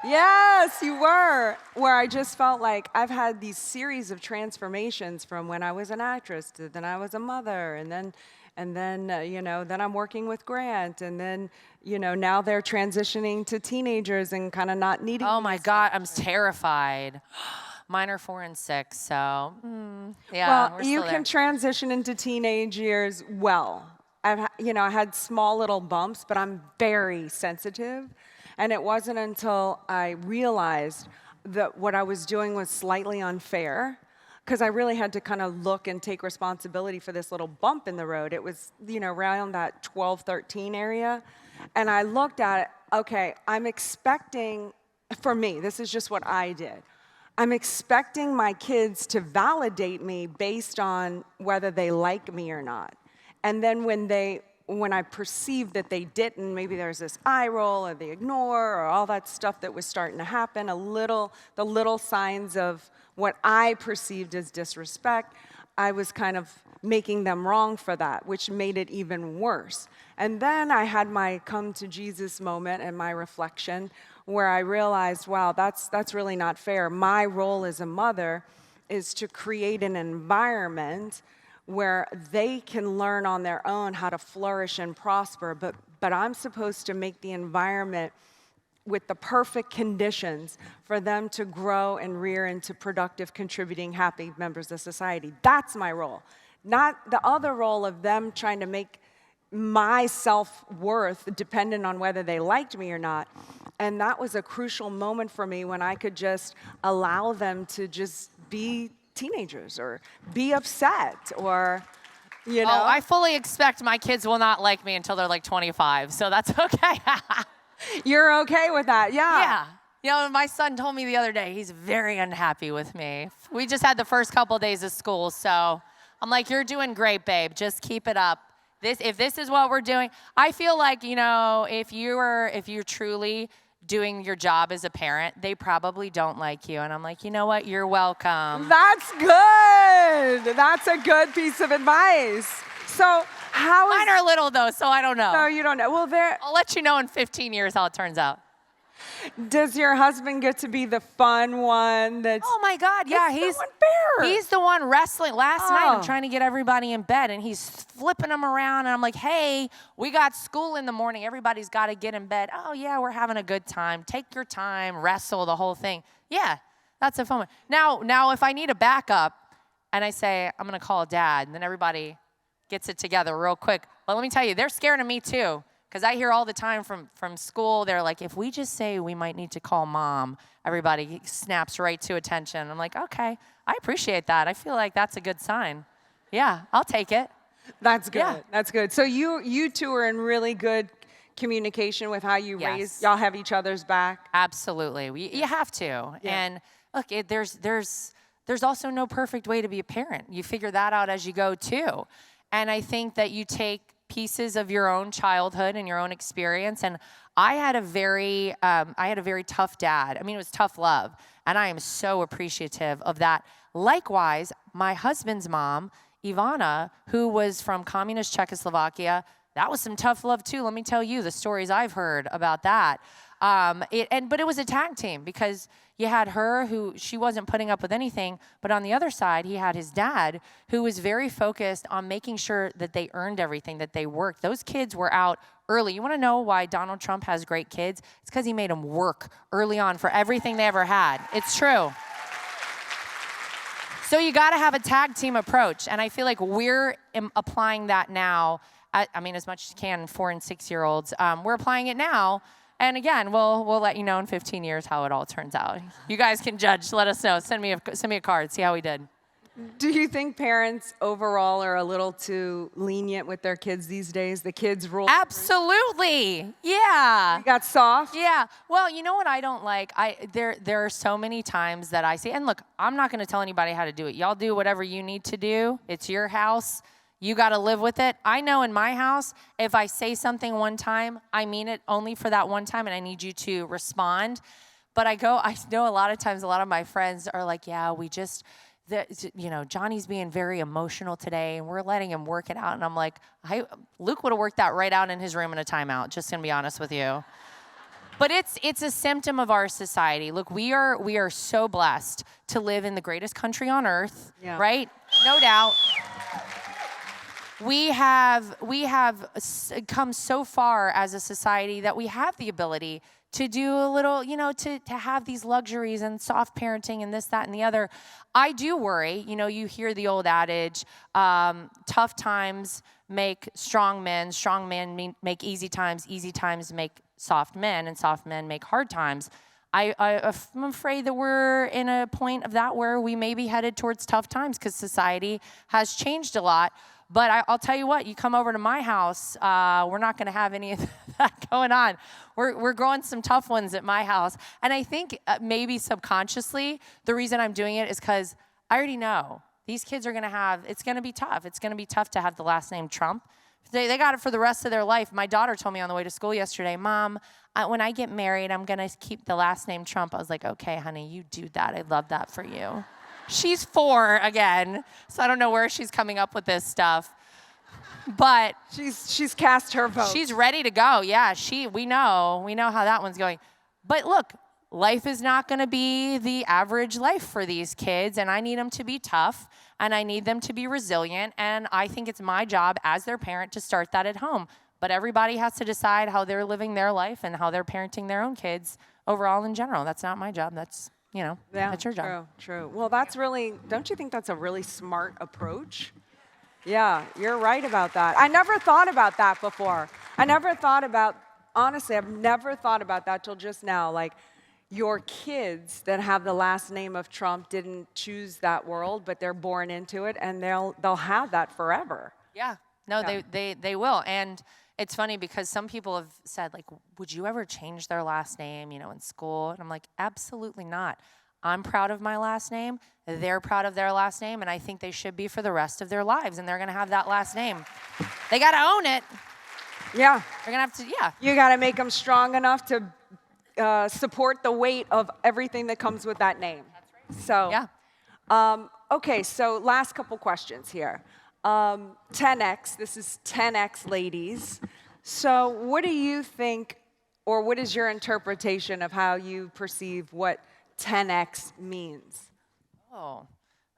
Yes, you were, where I just felt like I've had these series of transformations from when I was an actress to then I was a mother, and then then I'm working with Grant, and then, now they're transitioning to teenagers and kind of not needing. Oh my God, I'm terrified. Mine are 4 and 6, so yeah. Well, you can transition into teenage years well. I had small little bumps, but I'm very sensitive. And it wasn't until I realized that what I was doing was slightly unfair, because I really had to kind of look and take responsibility for this little bump in the road. It was, around that 12, 13 area. And I looked at it, okay, I'm expecting, for me, this is just what I did. I'm expecting my kids to validate me based on whether they like me or not. And then when I perceived that they didn't, maybe there's this eye roll or they ignore or all that stuff that was starting to happen, the little signs of what I perceived as disrespect, I was kind of making them wrong for that, which made it even worse. And then I had my come to Jesus moment and my reflection, where I realized, wow, that's really not fair. My role as a mother is to create an environment where they can learn on their own how to flourish and prosper, but I'm supposed to make the environment with the perfect conditions for them to grow and rear into productive, contributing, happy members of society. That's my role, not the other role of them trying to make my self-worth dependent on whether they liked me or not. And that was a crucial moment for me when I could just allow them to just be teenagers or be upset or, you know. Oh, I fully expect my kids will not like me until they're like 25, so that's okay. You're okay with that, yeah. Yeah. You know, my son told me the other day he's very unhappy with me. We just had the first couple of days of school, so I'm like, you're doing great, babe. Just keep it up. If this is what we're doing, I feel like, you know, if you're truly doing your job as a parent, they probably don't like you. And I'm like, you know what? You're welcome. That's good. That's a good piece of advice. So how is... Mine are little, though, so I don't know. No, you don't know. Well, I'll let you know in 15 years how it turns out. does your husband get to be the fun one that's... Oh, my God. Yeah, he's the one wrestling. Last night, I'm trying to get everybody in bed, and he's flipping them around. And I'm like, hey, we got school in the morning. Everybody's got to get in bed. Oh, yeah, we're having a good time. Take your time, wrestle, the whole thing. Yeah, that's a fun one. Now, if I need a backup, and I say, I'm going to call Dad, and then everybody gets it together real quick. But let me tell you, they're scared of me, too. Because I hear all the time from school, they're like, if we just say we might need to call Mom, everybody snaps right to attention. I'm like, okay, I appreciate that. I feel like that's a good sign. Yeah, I'll take it. That's good. Yeah. That's good. So you two are in really good communication with how you raise, y'all have each other's back? Absolutely. You have to. Yeah. And look, there's also no perfect way to be a parent. You figure that out as you go, too. And I think that you take pieces of your own childhood and your own experience. And I had a very tough dad. I mean, it was tough love. And I am so appreciative of that. Likewise, my husband's mom, Ivana, who was from communist Czechoslovakia, that was some tough love too. Let me tell you the stories I've heard about that. But it was a tag team because you had her who she wasn't putting up with anything, but on the other side, he had his dad who was very focused on making sure that they earned everything, that they worked. Those kids were out early. You want to know why Donald Trump has great kids? It's because he made them work early on for everything they ever had. It's true. So you got to have a tag team approach, and I feel like we're applying that now. I mean, as much as you can, 4- and 6-year-olds. We're applying it now. And again, we'll let you know in 15 years how it all turns out. You guys can judge. Let us know. Send me a card. See how we did. Do you think parents overall are a little too lenient with their kids these days? The kids rule? Absolutely. Yeah. You got soft? Yeah. Well, you know what I don't like? There are so many times that I see, and look, I'm not going to tell anybody how to do it. Y'all do whatever you need to do. It's your house. You got to live with it. I know in my house, if I say something one time, I mean it only for that one time, and I need you to respond. But I know a lot of times, a lot of my friends are like, yeah, Johnny's being very emotional today, and we're letting him work it out. And I'm like, Luke would have worked that right out in his room in a timeout, just going to be honest with you. But it's a symptom of our society. Look, we are so blessed to live in the greatest country on earth, right? No doubt. We have come so far as a society that we have the ability to do a little, to have these luxuries and soft parenting and this, that, and the other. I do worry. You hear the old adage, tough times make strong men make easy times make soft men, and soft men make hard times. I'm afraid that we're in a point of that where we may be headed towards tough times because society has changed a lot. But I'll tell you what, you come over to my house, we're not going to have any of that going on. We're growing some tough ones at my house. And I think maybe subconsciously, the reason I'm doing it is because I already know these kids are going to it's going to be tough. It's going to be tough to have the last name Trump. They got it for the rest of their life. My daughter told me on the way to school yesterday, Mom, when I get married, I'm going to keep the last name Trump. I was like, okay, honey, you do that. I love that for you. She's 4 again, so I don't know where she's coming up with this stuff. But she's cast her vote. She's ready to go. Yeah, we know how that one's going. But look, life is not going to be the average life for these kids, and I need them to be tough, and I need them to be resilient, and I think it's my job as their parent to start that at home. But everybody has to decide how they're living their life and how they're parenting their own kids overall in general. That's not my job. That's, that's your job. True. Well, that's really, don't you think that's a really smart approach? Yeah, you're right about that. I never thought about that before. Honestly, I've never thought about that till just now. Like, your kids that have the last name of Trump didn't choose that world, but they're born into it, and they'll have that forever. Yeah. No, yeah. They will. And it's funny because some people have said, like, would you ever change their last name, in school? And I'm like, absolutely not. I'm proud of my last name. They're proud of their last name, and I think they should be for the rest of their lives, and they're going to have that last name. They got to own it. Yeah. They're going to have to, yeah. You got to make them strong enough to support the weight of everything that comes with that name. That's right. So, yeah. Okay, so last couple questions here. 10X, this is 10X ladies. So what do you think, or what is your interpretation of how you perceive what 10X means? Oh,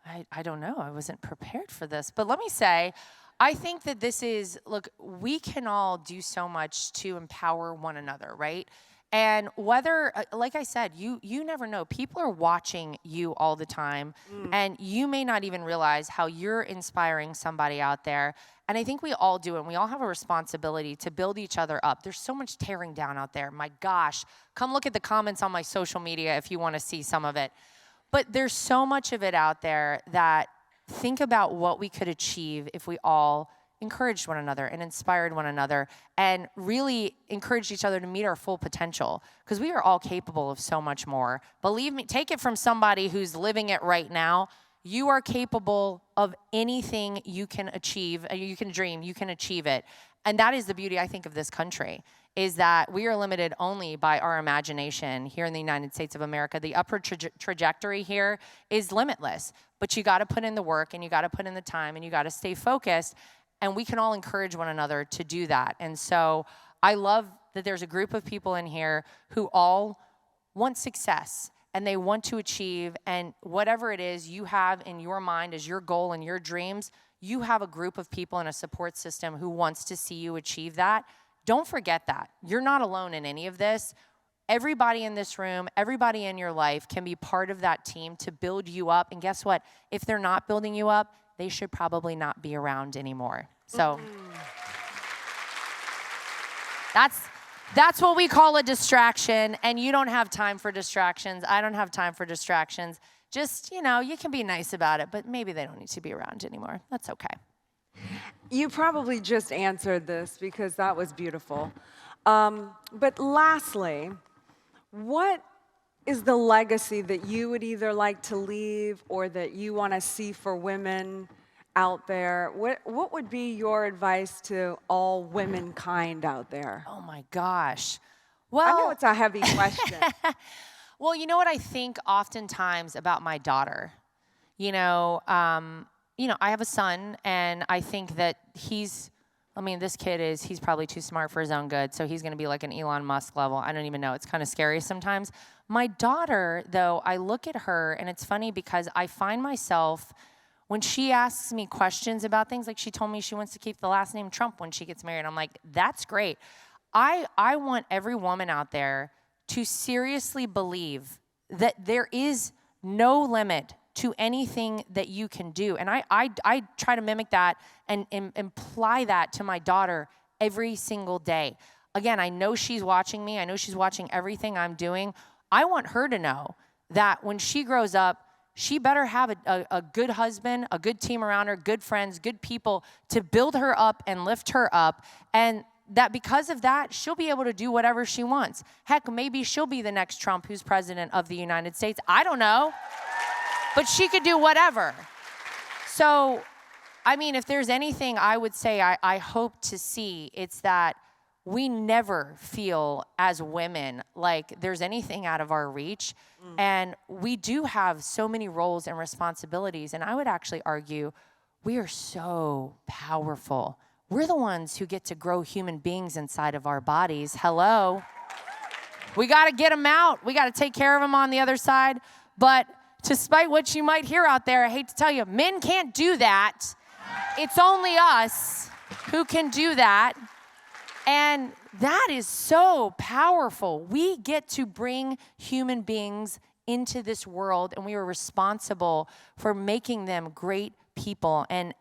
I don't know. I wasn't prepared for this. But let me say, I think that this is, look, we can all do so much to empower one another, right? And whether, like I said, you never know. People are watching you all the time, and you may not even realize how you're inspiring somebody out there. And I think we all do, and we all have a responsibility to build each other up. There's so much tearing down out there. My gosh, come look at the comments on my social media if you want to see some of it. But there's so much of it out there that think about what we could achieve if we all encouraged one another and inspired one another and really encouraged each other to meet our full potential, because we are all capable of so much more. Believe me, take it from somebody who's living it right now. You are capable of anything you can achieve, you can dream, you can achieve it. And that is the beauty, I think, of this country, is that we are limited only by our imagination here in the United States of America. The upward trajectory here is limitless, but you got to put in the work, and you got to put in the time, and you got to stay focused. And we can all encourage one another to do that. And so I love that there's a group of people in here who all want success, and they want to achieve, and whatever it is you have in your mind as your goal and your dreams, you have a group of people and a support system who wants to see you achieve that. Don't forget that. You're not alone in any of this. Everybody in this room, everybody in your life can be part of that team to build you up. And guess what? If they're not building you up, they should probably not be around anymore. So that's what we call a distraction, and you don't have time for distractions. I don't have time for distractions. Just, you can be nice about it, but maybe they don't need to be around anymore. That's okay. You probably just answered this because that was beautiful. But lastly, what is the legacy that you would either like to leave or that you want to see for women out there? What would be your advice to all womankind out there? Oh my gosh. Well, I know it's a heavy question. Well, you know what I think oftentimes about my daughter? I have a son, and I think that he's probably too smart for his own good, so he's going to be like an Elon Musk level. I don't even know. It's kind of scary sometimes. My daughter, though, I look at her, and it's funny because I find myself, when she asks me questions about things, like she told me she wants to keep the last name Trump when she gets married. I'm like, that's great. I want every woman out there to seriously believe that there is no limit to anything that you can do. And I try to mimic that and imply that to my daughter every single day. Again, I know she's watching me. I know she's watching everything I'm doing. I want her to know that when she grows up, she better have a good husband, a good team around her, good friends, good people to build her up and lift her up. And that because of that, she'll be able to do whatever she wants. Heck, maybe she'll be the next Trump who's president of the United States. I don't know. But she could do whatever. So, if there's anything I would say I hope to see, it's that we never feel as women like there's anything out of our reach. And we do have so many roles and responsibilities. And I would actually argue we are so powerful. We're the ones who get to grow human beings inside of our bodies. Hello. We got to get them out. We got to take care of them on the other side. But despite what you might hear out there, I hate to tell you, men can't do that. It's only us who can do that. And that is so powerful. We get to bring human beings into this world, and we are responsible for making them great people. And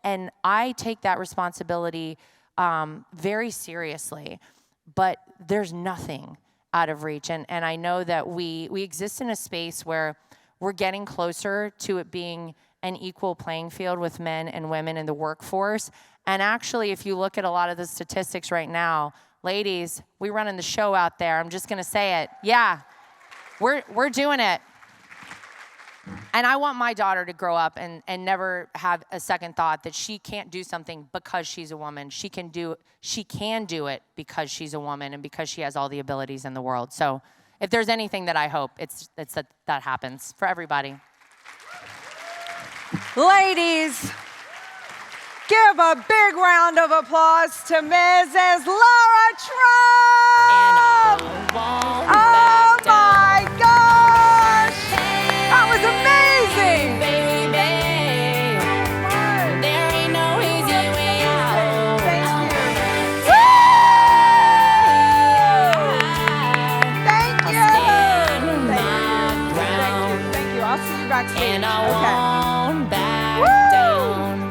I take that responsibility very seriously. But there's nothing out of reach. And I know that we exist in a space where we're getting closer to it being an equal playing field with men and women in the workforce. And actually, if you look at a lot of the statistics right now, ladies, we running the show out there. I'm just going to say it. Yeah, we're doing it. And I want my daughter to grow up and never have a second thought that she can't do something because she's a woman. She can do it because she's a woman and because she has all the abilities in the world. So if there's anything that I hope, it's that happens for everybody. Ladies, give a big round of applause to Mrs. Lara Trump! Oh my gosh! That was amazing! There ain't no easy way out. Thank you. Thank you. I'll see you backstage. And I won't back down.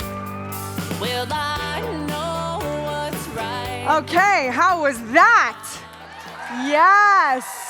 Will I know what's right? Okay, how was that? Yes.